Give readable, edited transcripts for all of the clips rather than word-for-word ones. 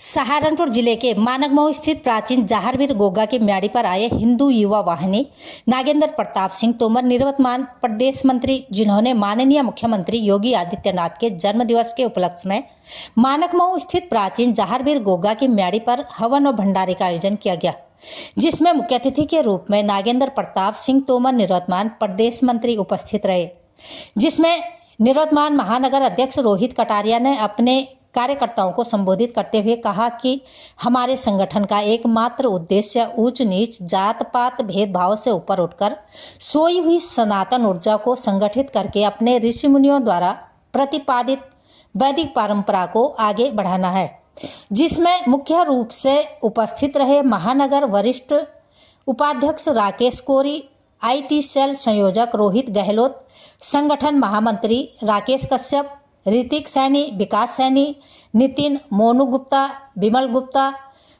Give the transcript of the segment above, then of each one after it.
सहारनपुर जिले के मानगमऊ स्थित प्राचीन जहारवीर गोगा की म्याड़ी पर आए हिंदू युवा वाहिनी नागेंद्र प्रताप सिंह तोमर निवर्तमान प्रदेश मंत्री, जिन्होंने माननीय मुख्यमंत्री योगी आदित्यनाथ के जन्मदिवस के उपलक्ष्य में मानगमऊ स्थित प्राचीन जहारवीर गोगा की म्याड़ी पर हवन और भंडारे का आयोजन किया गया, जिसमें मुख्य अतिथि के रूप में नागेंद्र प्रताप सिंह तोमर निवर्तमान प्रदेश मंत्री उपस्थित रहे, जिसमें निवर्तमान महानगर अध्यक्ष रोहित कटारिया ने अपने कार्यकर्ताओं को संबोधित करते हुए कहा कि हमारे संगठन का एकमात्र उद्देश्य ऊंच नीच, जात पात भेदभाव से ऊपर उठकर सोई हुई सनातन ऊर्जा को संगठित करके अपने ऋषि मुनियों द्वारा प्रतिपादित वैदिक परंपरा को आगे बढ़ाना है, जिसमें मुख्य रूप से उपस्थित रहे महानगर वरिष्ठ उपाध्यक्ष राकेश कोरी, IT सेल संयोजक रोहित गहलोत, संगठन महामंत्री राकेश कश्यप, ऋतिक सैनी, विकास सैनी, नितिन, मोनू गुप्ता, विमल गुप्ता,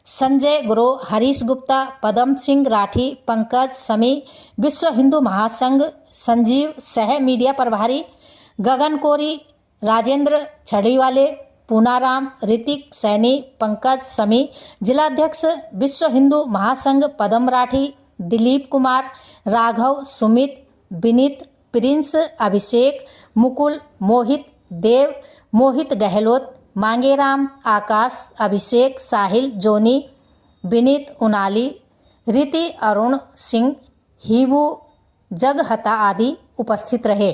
संजय गुरु, हरीश गुप्ता, पदम सिंह राठी, पंकज समी, विश्व हिंदू महासंघ संजीव, सह मीडिया प्रभारी गगन कोरी, राजेंद्र छड़ीवाले, पूनाराम, ऋतिक सैनी, पंकज समी, जिलाध्यक्ष विश्व हिंदू महासंघ पदम राठी, दिलीप कुमार, राघव, सुमित, विनीत, प्रिंस, अभिषेक, मुकुल, मोहित, देव, मोहित गहलोत, मांगेराम, आकाश, अभिषेक, साहिल, जोनी, विनीत, उनाली, रीति, अरुण सिंह, हीबू, जगहता आदि उपस्थित रहे।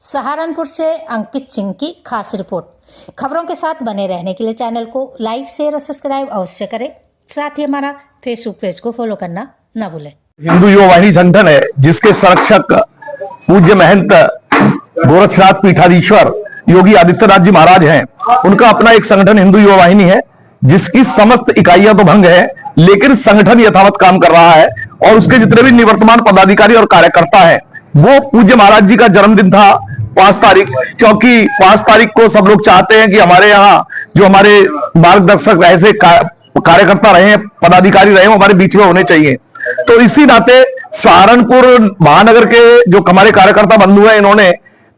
सहारनपुर से अंकित सिंह की खास रिपोर्ट। खबरों के साथ बने रहने के लिए चैनल को लाइक, शेयर और सब्सक्राइब अवश्य करें। साथ ही हमारा फेसबुक पेज को फॉलो करना न भूलें। हिंदू युवा वाहिनी संगठन है जिसके संरक्षक पूज्य महंत गोरक्षनाथ पीठाधीश्वर योगी आदित्यनाथ जी महाराज हैं। उनका अपना एक संगठन हिंदू युवा वाहिनी है, जिसकी समस्त इकाइयां तो भंग है, लेकिन संगठन यथावत काम कर रहा है और उसके जितने भी निवर्तमान पदाधिकारी और कार्यकर्ता हैं, वो पूज्य महाराज जी का जन्मदिन था 5 तारीख, क्योंकि 5 तारीख को सब लोग चाहते हैं कि हमारे यहाँ जो हमारे मार्गदर्शक ऐसे कार्यकर्ता रहे, पदाधिकारी रहे, वो हमारे बीच में होने चाहिए। तो इसी नाते सहारनपुर महानगर के जो हमारे कार्यकर्ता बंधु हैं, इन्होंने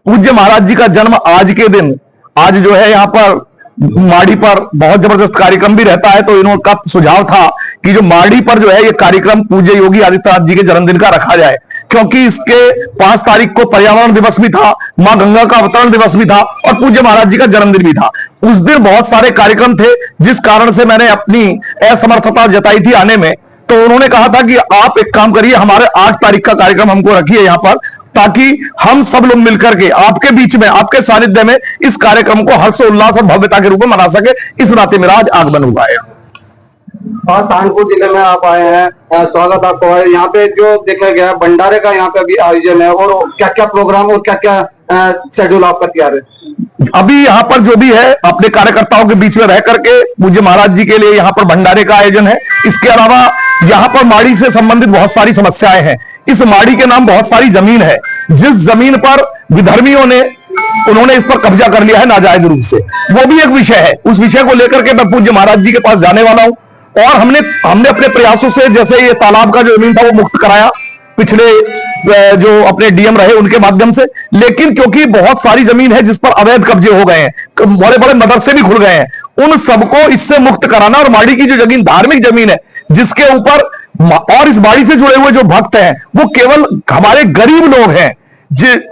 पूज्य महाराज जी का जन्म आज के दिन, आज जो है यहाँ पर माड़ी पर बहुत जबरदस्त कार्यक्रम भी रहता है, तो इनका सुझाव था कि जो माड़ी पर जो है ये कार्यक्रम पूज्य योगी आदित्यनाथ जी के जन्मदिन का रखा जाए, क्योंकि इसके 5 तारीख को पर्यावरण दिवस भी था, मां गंगा का अवतरण दिवस भी था और पूज्य महाराज जी का जन्मदिन भी था। उस दिन बहुत सारे कार्यक्रम थे, जिस कारण से मैंने अपनी असमर्थता जताई थी आने में। तो उन्होंने कहा था कि आप एक काम करिए, हमारे 8 तारीख का कार्यक्रम हमको रखिए यहाँ पर, ताकि हम सब लोग मिलकर के आपके बीच में, आपके सानिध्य में इस कार्यक्रम को हर्षोल्लास और भव्यता के रूप में मना सके। इस नाते मेरा आज आगमन हुआ है। और सहारनपुर जिले में आप आए हैं, स्वागत आपको है। यहाँ पे जो देखा गया भंडारे का यहाँ पे भी आयोजन है, और क्या क्या प्रोग्राम और क्या क्या शेड्यूल आपका तैयार है? अभी यहाँ पर जो भी है, अपने कार्यकर्ताओं के बीच में रह करके पूज्य महाराज जी के लिए यहाँ पर भंडारे का आयोजन है। इसके अलावा यहाँ पर माड़ी से संबंधित बहुत सारी समस्याएं हैं। इस माड़ी के नाम बहुत सारी जमीन है, जिस जमीन पर विधर्मियों ने उन्होंने इस पर कब्जा कर लिया है नाजायज रूप से, वो भी एक विषय है। उस विषय को लेकर के मैं पूज्य महाराज जी के पास जाने वाला हूं, और हमने अपने प्रयासों से, जैसे ये तालाब का जो जमीन था वो मुक्त कराया पिछले जो अपने डीएम रहे उनके माध्यम से, लेकिन क्योंकि बहुत सारी जमीन है जिस पर अवैध कब्जे हो गए हैं, बड़े बड़े मदरसे भी खुल गए हैं, उन सबको इससे मुक्त कराना, और माड़ी की जो जमीन धार्मिक जमीन है जिसके ऊपर, और इस बाड़ी से जुड़े हुए जो भक्त हैं वो केवल हमारे गरीब लोग हैं,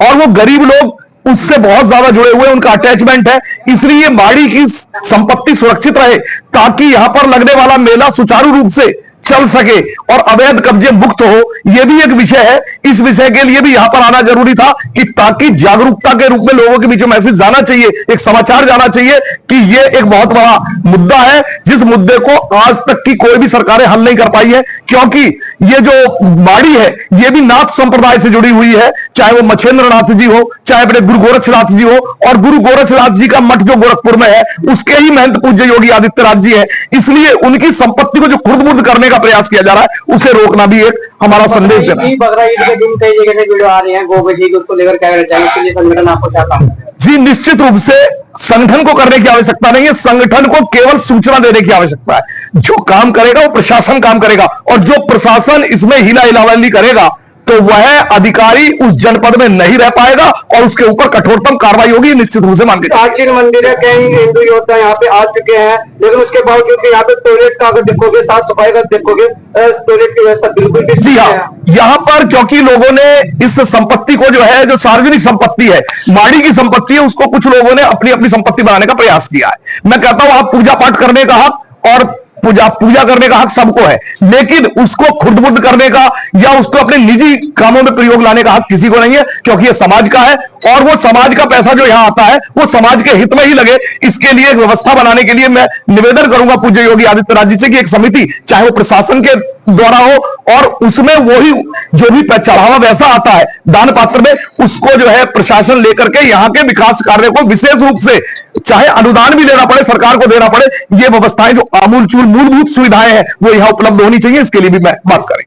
और वो गरीब लोग उससे बहुत ज्यादा जुड़े हुए, उनका अटैचमेंट है, इसलिए बाड़ी की संपत्ति सुरक्षित रहे, ताकि यहां पर लगने वाला मेला सुचारू रूप से चल सके और अवैध कब्जे मुक्त हो। यह भी एक विषय है। इस विषय के लिए भी यहां पर आना जरूरी था, कि ताकि जागरूकता के रूप में लोगों के बीच में मैसेज जाना चाहिए, एक समाचार जाना चाहिए कि यह एक बहुत बड़ा मुद्दा है, जिस मुद्दे को आज तक की कोई भी सरकारें हल नहीं कर पाई है। क्योंकि ये जो बाड़ी है, ये भी नाथ संप्रदाय से जुड़ी हुई है, चाहे वो मछेंद्र नाथ जी हो, चाहे अपने गुरु गोरक्षनाथ जी हो, और गुरु गोरक्षनाथ जी का मठ जो गोरखपुर में है उसके ही महंत पूज्य योगी आदित्यनाथ जी है। इसलिए उनकी संपत्ति को जो खुर्द-बुर्द करने का प्रयास किया जा रहा है, उसे रोकना भी एक हमारा संदेश देना है। बकरा ईद के दिन कई जगह से वीडियो आ रही है गोवंश की, उसको लेकर क्या करना चाहिए? इसके लिए संगठन आपको क्या काम है? जी, निश्चित रूप से संगठन को करने की आवश्यकता नहीं है, संगठन को केवल सूचना देने की आवश्यकता है। जो काम करेगा वो प्रशासन काम करेगा, और जो प्रशासन इसमें हिला हिलावली करेगा तो वह अधिकारी उस जनपद में नहीं रह पाएगा और उसके ऊपर कठोरतम कार्रवाई होगी, निश्चित रूप से मान के चलिए। प्राचीन मंदिर है, कई हिंदू योद्धा यहाँ पे आ चुके हैं, लेकिन उसके बावजूद भी यहाँ पे टॉयलेट का अगर देखोगे, साफ सफाई का देखोगे, टॉयलेट की व्यवस्था बिल्कुल भी जी हाँ, यहाँ पर क्योंकि लोगों ने इस संपत्ति को जो है, जो सार्वजनिक संपत्ति है, माड़ी की संपत्ति है, उसको कुछ लोगों ने अपनी अपनी संपत्ति बनाने का प्रयास किया है। मैं कहता हूं आप पूजा पाठ करने का हक और पूजा करने का हक सबको है, लेकिन उसको खुर्द-बुर्द करने का या उसको अपने निजी कामों में प्रयोग लाने का हक किसी को नहीं है, क्योंकि ये समाज का है और वो समाज का पैसा जो यहां आता है वो समाज के हित में ही लगे। इसके लिए एक व्यवस्था बनाने के लिए मैं निवेदन करूंगा पूज्य योगी आदित्यनाथ जी से कि एक समिति, चाहे वो प्रशासन के द्वारा हो, और उसमें वही जो भी चढ़ावा वैसा आता है दान पात्र में, उसको जो है प्रशासन लेकर के यहाँ के विकास कार्य को विशेष रूप से, चाहे अनुदान भी देना पड़े, सरकार को देना पड़े, ये व्यवस्थाएं जो आमूलचूल मूलभूत सुविधाएं हैं वो यहां उपलब्ध होनी चाहिए। इसके लिए भी मैं बात करें।